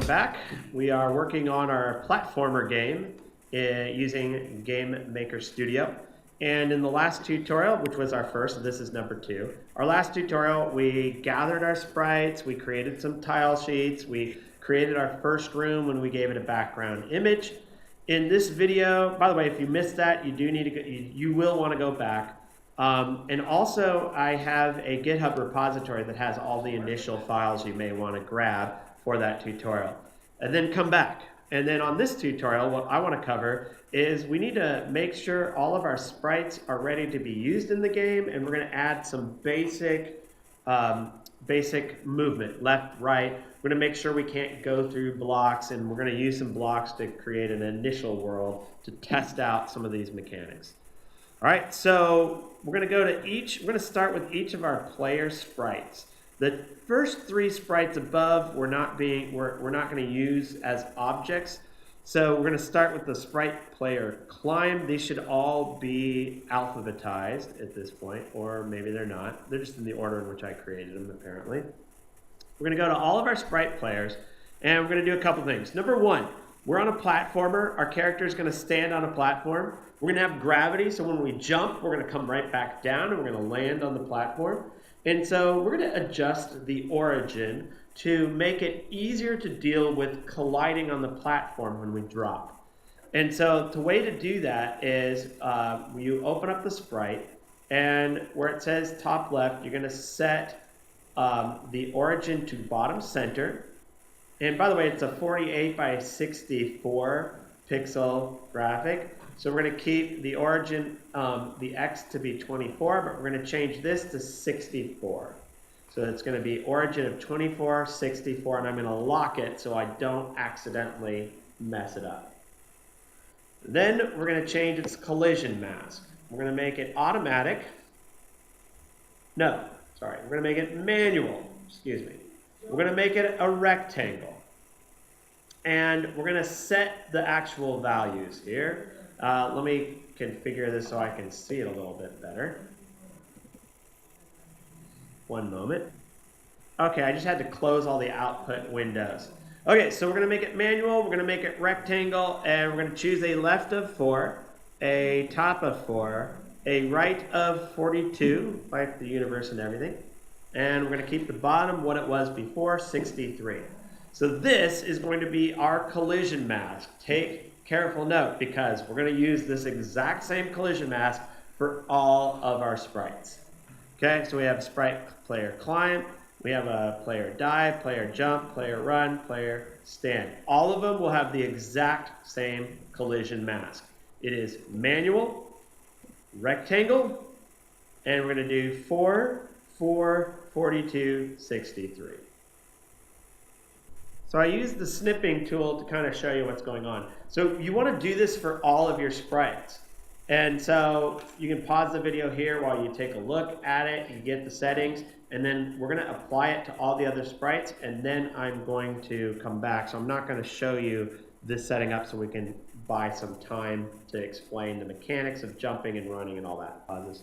welcome back. We are working on our platformer game using Game Maker Studio. And in the last tutorial, which was our first, this is number 2. Our last tutorial, we gathered our sprites, we created some tile sheets, we created our first room when we gave it a background image. In this video, by the way, if you missed that, you do need to go, you will want to go back. And also, I have a GitHub repository that has all the initial files you may want to grab for that tutorial. And then come back. And then on this tutorial, what I want to cover is we need to make sure all of our sprites are ready to be used in the game, and we're going to add some basic movement, left, right. We're going to make sure we can't go through blocks, and we're going to use some blocks to create an initial world to test out some of these mechanics. All right, so we're going to go to we're going to start with each of our player sprites. The first 3 sprites above we're not going to use as objects. So we're going to start with the sprite player climb. These should all be alphabetized at this point, or maybe they're not. They're just in the order in which I created them, apparently. We're going to go to all of our sprite players, and we're going to do a couple things. Number 1, we're on a platformer. Our character is going to stand on a platform. We're going to have gravity, so when we jump, we're going to come right back down, and we're going to land on the platform. And so we're going to adjust the origin to make it easier to deal with colliding on the platform when we drop. And so the way to do that is you open up the sprite, and where it says top left, you're going to set the origin to bottom center. And by the way, it's a 48 by 64 pixel graphic. So we're going to keep the origin, the X to be 24, but we're going to change this to 64. So it's going to be origin of 24, 64, and I'm going to lock it so I don't accidentally mess it up. Then we're going to change its collision mask. We're going to make it automatic. No, sorry, we're going to make it manual. Excuse me. We're going to make it a rectangle. And we're going to set the actual values here. Let me configure this so I can see it a little bit better. One moment. Okay, I just had to close all the output windows. Okay, so we're going to make it manual, we're going to make it rectangle, and we're going to choose a left of 4, a top of 4, a right of 42, like the universe and everything, and we're going to keep the bottom what it was before, 63. So this is going to be our collision mask. Take careful note, because we're going to use this exact same collision mask for all of our sprites. Okay, so we have sprite player climb, we have a player dive, player jump, player run, player stand. All of them will have the exact same collision mask. It is manual, rectangle, and we're going to do 4, 4, 42, 63. So I use the snipping tool to kind of show you what's going on. So you want to do this for all of your sprites. And so you can pause the video here while you take a look at it, you get the settings, and then we're going to apply it to all the other sprites, and then I'm going to come back. So I'm not going to show you this setting up so we can buy some time to explain the mechanics of jumping and running and all that. Pauses.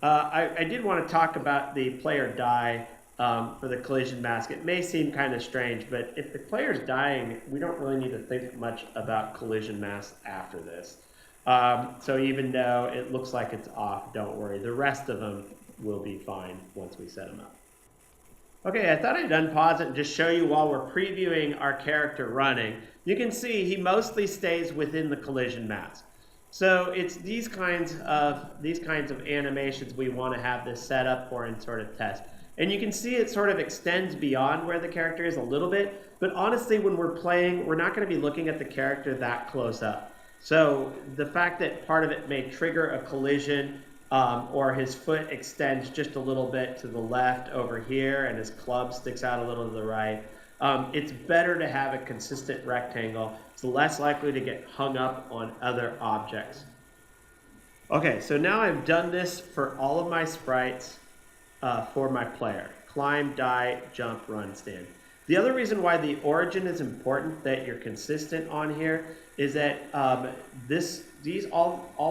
I did want to talk about the player die for the collision mask. It may seem kind of strange, but if the player's dying, we don't really need to think much about collision masks after this. So even though it looks like it's off, don't worry. The rest of them will be fine once we set them up. Okay, I thought I'd unpause it and just show you while we're previewing our character running. You can see he mostly stays within the collision mask. So it's these kinds of animations we want to have this set up for and sort of test. And you can see it sort of extends beyond where the character is a little bit, but honestly, when we're playing, we're not going to be looking at the character that close up. So the fact that part of it may trigger a collision, or his foot extends just a little bit to the left over here and his club sticks out a little to the right, it's better to have a consistent rectangle. It's less likely to get hung up on other objects. Okay, so now I've done this for all of my sprites for my player. Climb, die, jump, run, stand. The other reason why the origin is important, that you're consistent on here, is that all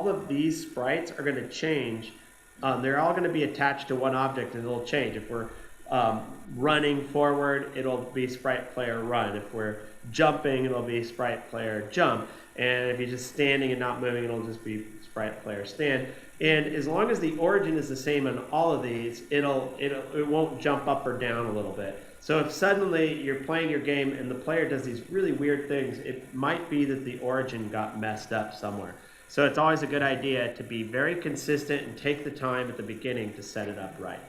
of these sprites are going to change. They're all going to be attached to one object, and it'll change. If we're running forward, it'll be sprite player run. If we're jumping, it'll be sprite player jump. And if you're just standing and not moving, it'll just be sprite player stand. And as long as the origin is the same on all of these, it won't jump up or down a little bit. So if suddenly you're playing your game and the player does these really weird things, it might be that the origin got messed up somewhere. So it's always a good idea to be very consistent and take the time at the beginning to set it up right.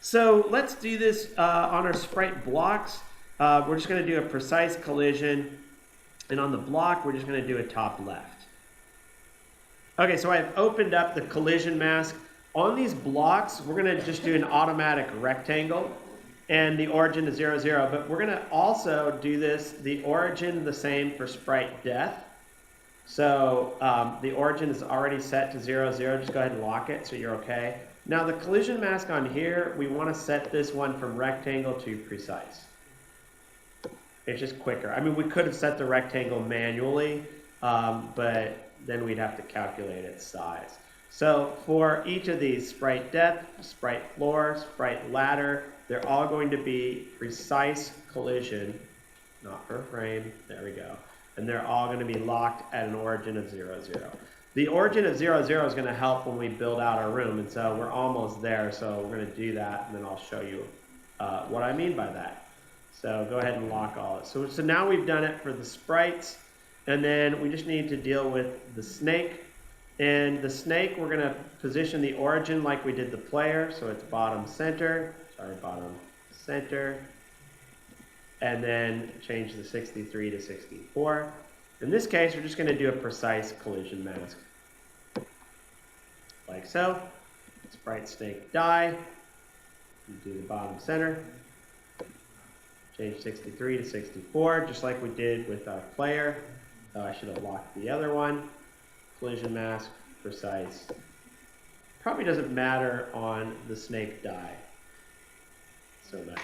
So let's do this on our sprite blocks. We're just going to do a precise collision. And on the block, we're just going to do a top left. Okay, so I've opened up the collision mask. On these blocks, we're going to just do an automatic rectangle. And the origin is 0, 0. But we're going to also do this, the origin the same for sprite death. So the origin is already set to 0, 0. Just go ahead and lock it so you're okay. Now the collision mask on here, we want to set this one from rectangle to precise. It's just quicker. I mean, we could have set the rectangle manually, but then we'd have to calculate its size. So for each of these, sprite depth, sprite floor, sprite ladder, they're all going to be precise collision, not per frame. There we go. And they're all going to be locked at an origin of 0, 0. The origin of 0, 0 is going to help when we build out our room, and so we're almost there. So we're going to do that, and then I'll show you what I mean by that. So go ahead and lock all this. So now we've done it for the sprites, and then we just need to deal with the snake. And the snake, we're going to position the origin like we did the player, so it's bottom center, and then change the 63 to 64. In this case, we're just going to do a precise collision mask, like so. Sprite snake die, do the bottom center. Change 63 to 64, just like we did with our player. I should have locked the other one. Collision mask, precise. Probably doesn't matter on the snake die so much.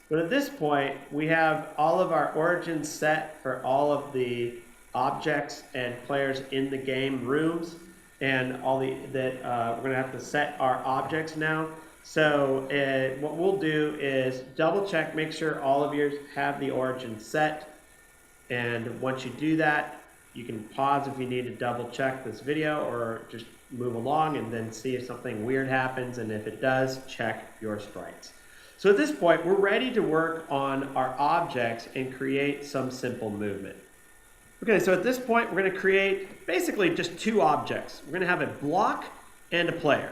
But at this point, we have all of our origins set for all of the objects and players in the game rooms, and all we're going to have to set our objects now. So what we'll do is double check, make sure all of yours have the origin set. And once you do that, you can pause if you need to double check this video, or just move along and then see if something weird happens. And if it does, check your sprites. So at this point, we're ready to work on our objects and create some simple movement. Okay, so at this point, we're going to create basically just two objects. We're going to have a block and a player.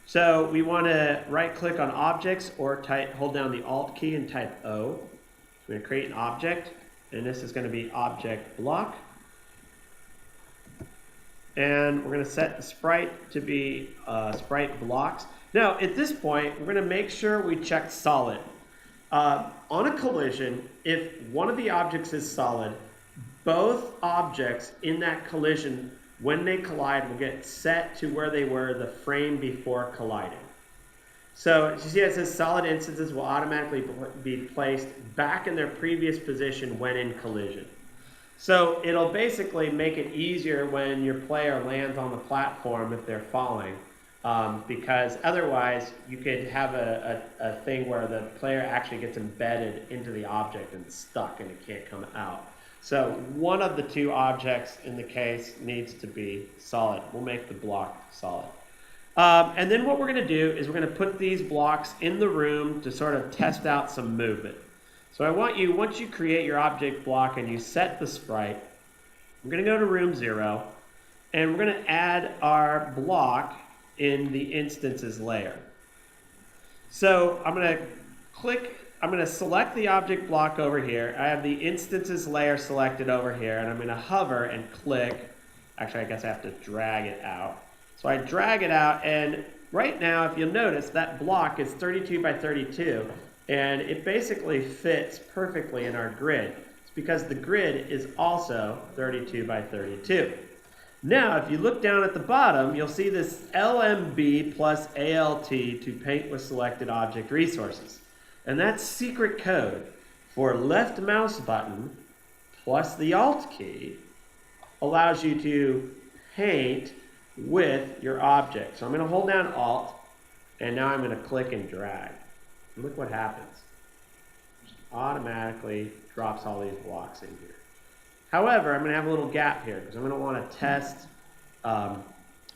So we want to right-click on objects, or hold down the Alt key and type O. We're going to create an object, and this is going to be object block. And we're going to set the sprite to be sprite blocks. Now, at this point, we're going to make sure we check solid. On a collision, if one of the objects is solid, both objects in that collision, when they collide, will get set to where they were the frame before colliding. So you see it says solid instances will automatically be placed back in their previous position when in collision. So it'll basically make it easier when your player lands on the platform if they're falling, because otherwise you could have a thing where the player actually gets embedded into the object and stuck and it can't come out. So one of the two objects in the case needs to be solid. We'll make the block solid. And then what we're going to do is we're going to put these blocks in the room to sort of test out some movement. So I want you, once you create your object block and you set the sprite, we're going to go to room 0, and we're going to add our block in the instances layer. So I'm going to select the object block over here. I have the instances layer selected over here, and I'm going to hover and click. Actually, I guess I have to drag it out. So I drag it out, and right now, if you'll notice, that block is 32 by 32, and it basically fits perfectly in our grid. It's because the grid is also 32 by 32. Now, if you look down at the bottom, you'll see this LMB plus ALT to paint with selected object resources. And that's secret code for left mouse button plus the Alt key allows you to paint with your object. So I'm going to hold down Alt, and now I'm going to click and drag. Look what happens. Just automatically drops all these blocks in here. However, I'm going to have a little gap here because I'm going to want to test. I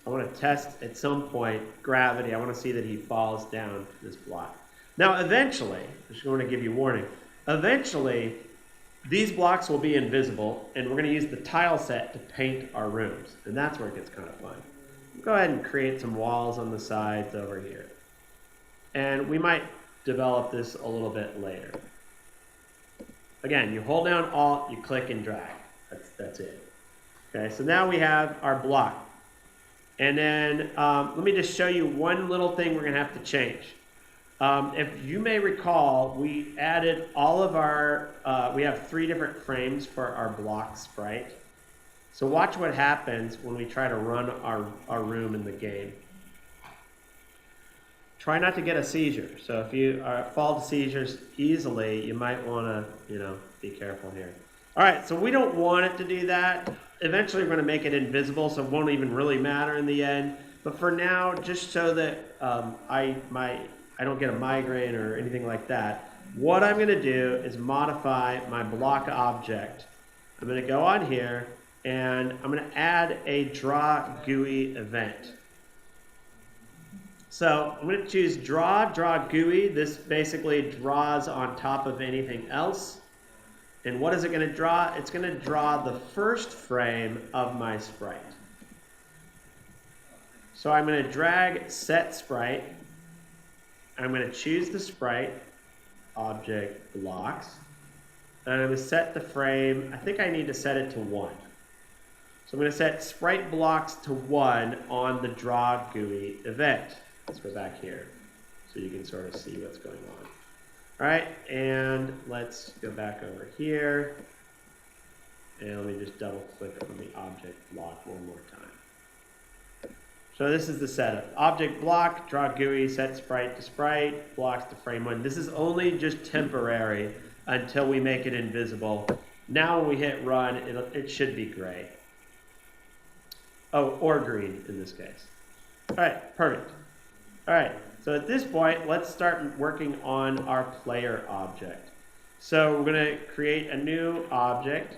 want to test at some point gravity. I want to see that he falls down this block. Now, eventually, I'm just going to give you a warning. Eventually, these blocks will be invisible, and we're going to use the tile set to paint our rooms, and that's where it gets kind of fun. Go ahead and create some walls on the sides over here, and we might develop this a little bit later. Again, you hold down Alt, you click and drag. That's it. Okay, so now we have our block, and then let me just show you one little thing we're going to have to change. If you may recall, we added all of our, we have 3 different frames for our block sprite. So watch what happens when we try to run our room in the game. Try not to get a seizure. So if you fall to seizures easily, you might want to, be careful here. All right, so we don't want it to do that. Eventually we're going to make it invisible, so it won't even really matter in the end. But for now, just so that I don't get a migraine or anything like that, what I'm going to do is modify my block object. I'm going to go on here, and I'm going to add a draw GUI event. So I'm going to choose draw GUI. This basically draws on top of anything else. And what is it going to draw? It's going to draw the first frame of my sprite. So I'm going to drag set sprite. I'm going to choose the sprite object blocks. And I'm going to set the frame. I think I need to set it to 1. So I'm going to set sprite blocks to 1 on the draw GUI event. Let's go back here so you can sort of see what's going on. All right, and let's go back over here. And let me just double click on the object block one more time. So this is the setup. Object block, draw GUI, set sprite to sprite, blocks to frame 1. This is only just temporary until we make it invisible. Now when we hit run, it should be gray. Oh, or green in this case. All right, perfect. All right, so at this point, let's start working on our player object. So we're going to create a new object.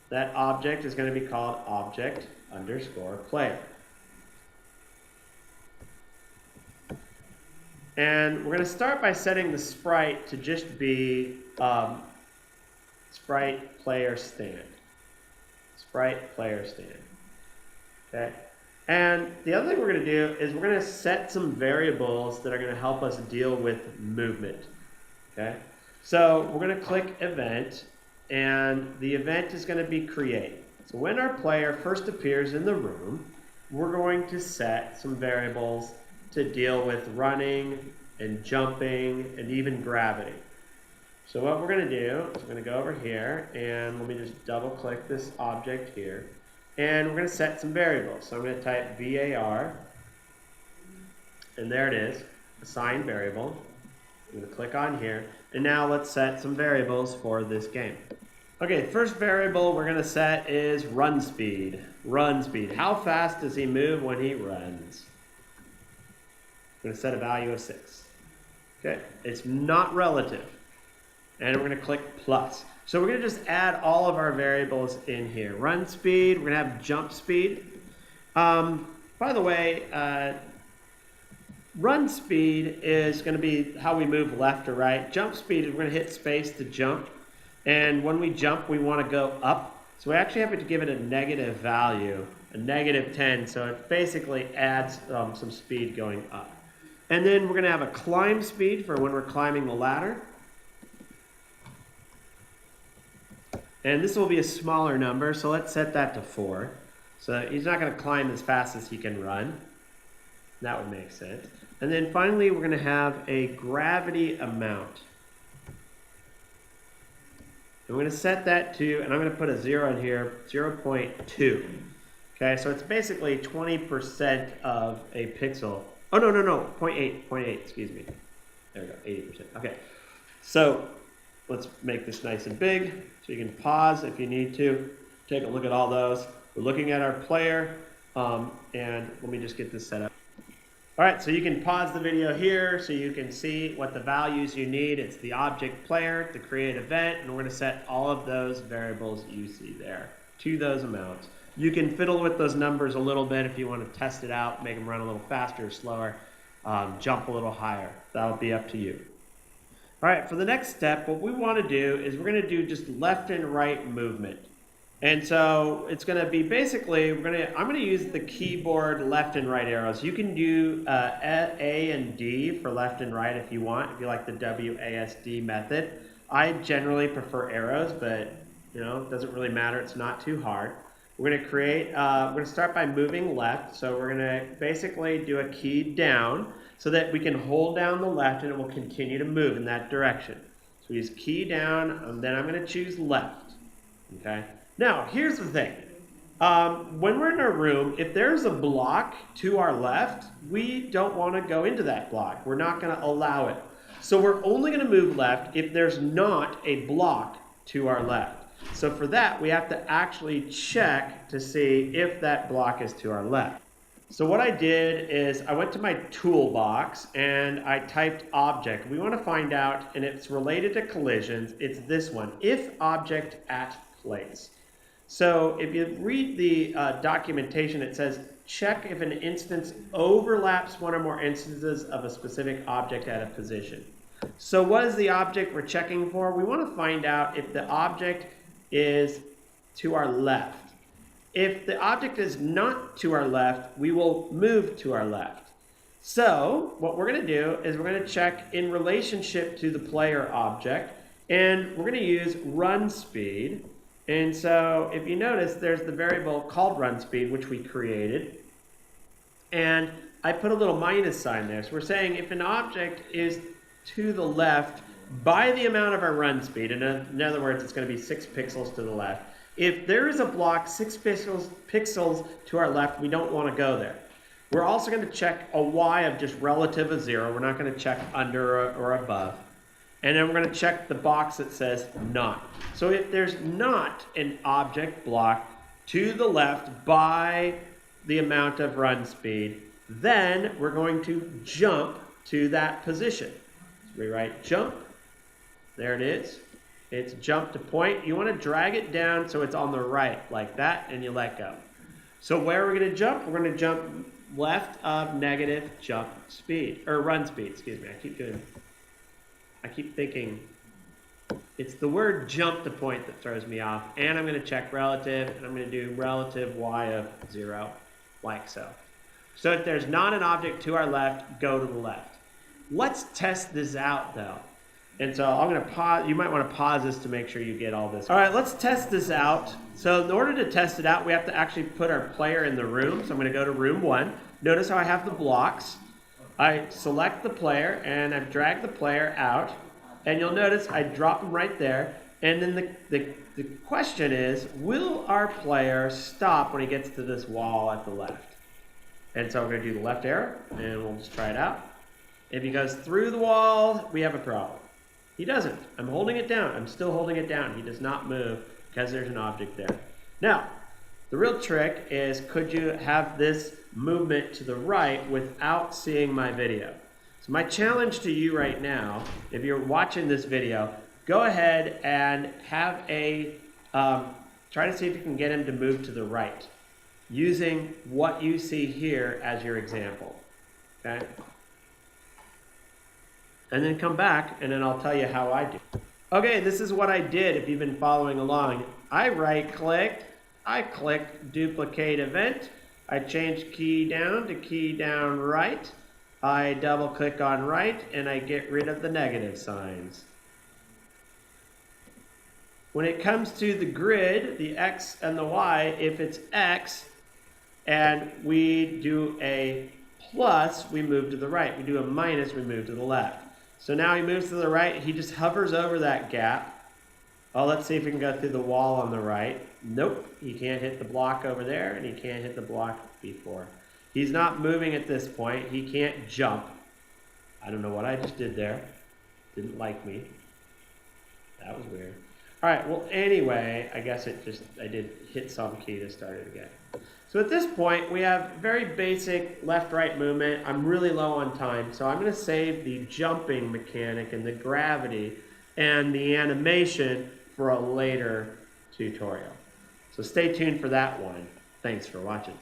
That object is going to be called object_player. And we're going to start by setting the sprite to just be sprite player stand. Sprite player stand. Okay. And the other thing we're going to do is we're going to set some variables that are going to help us deal with movement. Okay. So we're going to click event, and the event is going to be create. So when our player first appears in the room, we're going to set some variables to deal with running and jumping and even gravity. So what we're going to do is we're going to go over here, and let me just double click this object here, and we're going to set some variables. So I'm going to type var, and there it is, assign variable. I'm going to click on here, and now let's set some variables for this game. Okay, first variable we're going to set is run speed. Run speed. How fast does he move when he runs? I'm going to set a value of 6. Okay, it's not relative. And we're going to click plus. So we're going to just add all of our variables in here. Run speed, we're going to have jump speed. By the way, run speed is going to be how we move left or right. Jump speed is we're going to hit space to jump. And when we jump, we want to go up. So we actually have to give it a negative value, a -10. So it basically adds some speed going up. And then we're going to have a climb speed for when we're climbing the ladder. And this will be a smaller number, so let's set that to 4. So he's not going to climb as fast as he can run. That would make sense. And then finally, we're going to have a gravity amount. And we're going to set that to, and I'm going to put a 0 in here, 0.2. Okay, so it's basically 20% of a pixel. Oh, no, 0.8, excuse me. There we go, 80%. Okay, so let's make this nice and big. So you can pause if you need to. Take a look at all those. We're looking at our player, and let me just get this set up. All right, so you can pause the video here so you can see what the values you need. It's the object player, the create event, and we're going to set all of those variables you see there to those amounts. You can fiddle with those numbers a little bit if you want to test it out, make them run a little faster or slower, jump a little higher. That'll be up to you. All right, for the next step, what we want to do is we're going to do just left and right movement. And so it's going to be basically, I'm going to use the keyboard left and right arrows. You can do A and D for left and right if you want, if you like the WASD method. I generally prefer arrows, but it doesn't really matter. It's not too hard. We're going to we're going to start by moving left. So we're going to basically do a key down so that we can hold down the left and it will continue to move in that direction. So we use key down, and then I'm going to choose left. Okay. Now, here's the thing. When we're in a room, if there's a block to our left, we don't want to go into that block. We're not going to allow it. So we're only going to move left if there's not a block to our left. So for that, we have to actually check to see if that block is to our left. So what I did is I went to my toolbox and I typed object. We want to find out, and it's related to collisions. It's this one, if object at place. So if you read the documentation, it says check if an instance overlaps one or more instances of a specific object at a position. So what is the object we're checking for? We want to find out if the object is to our left. If the object is not to our left, we will move to our left. So what we're going to do is we're going to check in relationship to the player object, and we're going to use run speed. And so if you notice, there's the variable called run speed, which we created. And I put a little minus sign there. So we're saying if an object is to the left by the amount of our run speed, in other words, it's going to be 6 pixels to the left. If there is a block 6 pixels to our left, we don't want to go there. We're also going to check a y of just relative of 0. We're not going to check under or above. And then we're going to check the box that says not. So if there's not an object block to the left by the amount of run speed, then we're going to jump to that position. So we write jump. There it is. It's jump to point. You want to drag it down so it's on the right like that, and you let go. So where are we going to jump? We're going to jump left of negative jump speed, or run speed, excuse me. I keep thinking it's the word jump to point that throws me off, and I'm going to check relative, and I'm going to do relative y of 0, like so. So if there's not an object to our left, go to the left. Let's test this out, though. And so I'm going to pause. You might want to pause this to make sure you get all this. All right, let's test this out. So in order to test it out, we have to actually put our player in the room. So I'm going to go to room 1. Notice how I have the blocks. I select the player, and I've dragged the player out, and you'll notice I drop him right there, and then the question is, will our player stop when he gets to this wall at the left? And so we're going to do the left arrow, and we'll just try it out. If he goes through the wall, we have a problem. He doesn't. I'm holding it down. I'm still holding it down. He does not move because there's an object there. Now, the real trick is, could you have this movement to the right without seeing my video? So my challenge to you right now, if you're watching this video, go ahead and have try to see if you can get him to move to the right using what you see here as your example, okay? And then come back, and then I'll tell you how I do. Okay, this is what I did if you've been following along. I right-clicked, I clicked duplicate event, I changed key down to key down right, I double-click on right, and I get rid of the negative signs. When it comes to the grid, the X and the Y, if it's X, and we do a plus, we move to the right. We do a minus, we move to the left. So now he moves to the right, he just hovers over that gap. Oh, let's see if we can go through the wall on the right. Nope, he can't hit the block over there, and he can't hit the block before. He's not moving at this point. He can't jump. I don't know what I just did there. Didn't like me. That was weird. All right, well, anyway, I guess I did hit some key to start it again. So at this point, we have very basic left-right movement. I'm really low on time, so I'm going to save the jumping mechanic and the gravity and the animation for a later tutorial. So stay tuned for that one. Thanks for watching.